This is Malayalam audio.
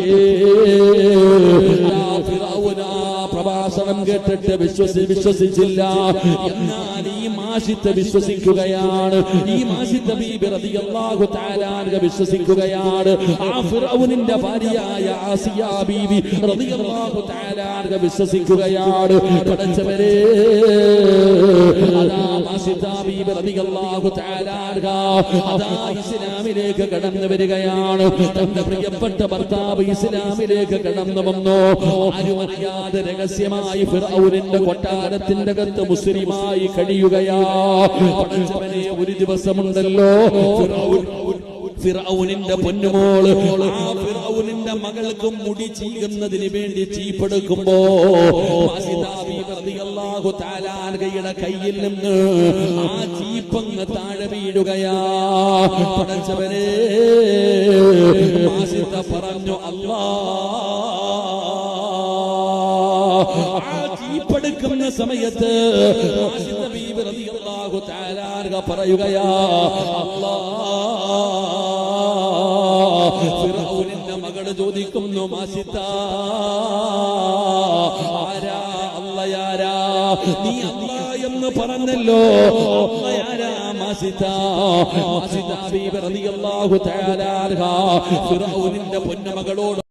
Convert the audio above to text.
പക്ഷേ പ്രഭാഷണം കേട്ടിട്ട് വിശ്വസിച്ചില്ല. എന്നാൽ ഈ മാഷിത്തെ വിശ്വസിക്കുകയാണ്. ഈ മാഷിത്തെ ബീബി റളിയല്ലാഹു തആല അൻഹ വിശ്വസിക്കുകയാണ്. ആ ഫിർഔനിന്റെ ഭാര്യയായ ആസിയ ബീബി റളിയല്ലാഹു തആല അൻഹ വിശ്വസിക്കുകയാണ്. പടച്ചവരെ, അതാ മാഷിത ബീബി റളിയല്ലാഹു തആല അൻഹ അതാ ഇസ്ലാമിലേക്ക് കടന്നു വരികയാണ്. തന്റെ പ്രിയപ്പെട്ട ഭർത്താവ് ഇസ്ലാമിലേക്ക് കടന്നു വന്നു. ആരും അറിയാതെ രഹസ്യമായി ഫിർഔനിന്റെ കൊട്ടാരത്തിന്റെ അകത്ത് മുസ്ലിമായി കഴിയുകയാ. പടച്ചവനെ, ഒരു ദിവസമുണ്ടല്ലോ ഫിർഔനിന്റെ പൊന്നുമോള് ആ ഫിർഔനിന്റെ മകൾക്ക് മുടി ചീകുന്നതിന് വേണ്ടി ചീപ്പെടുക്കുമ്പോ റളിയല്ലാഹു തആല അൻഹയുടെ കയ്യിൽ നിന്ന് ആ ചീപ്പങ്ങ് താഴെ വീഴുകയാ. പടച്ചവനെ, മാസിത പറഞ്ഞു, ആ ചീപ്പെടുക്കുന്ന സമയത്ത് മാസിത ബീബി റളിയല്ലാഹു തആല അൻഹ പറയുകയാ, ഫിർഔനിന്റെ മകള് ചോദിക്കുന്നു, മാസിത ആരാ? അല്ലായാരാ? നീ അല്ലാ എന്ന് പറഞ്ഞല്ലോ, അല്ലായാരാ മാസിത? മാസിത ബീബി റളിയല്ലാഹു തആല അൻഹ ഫിർഔനിന്റെ പൊന്നുമകളോട്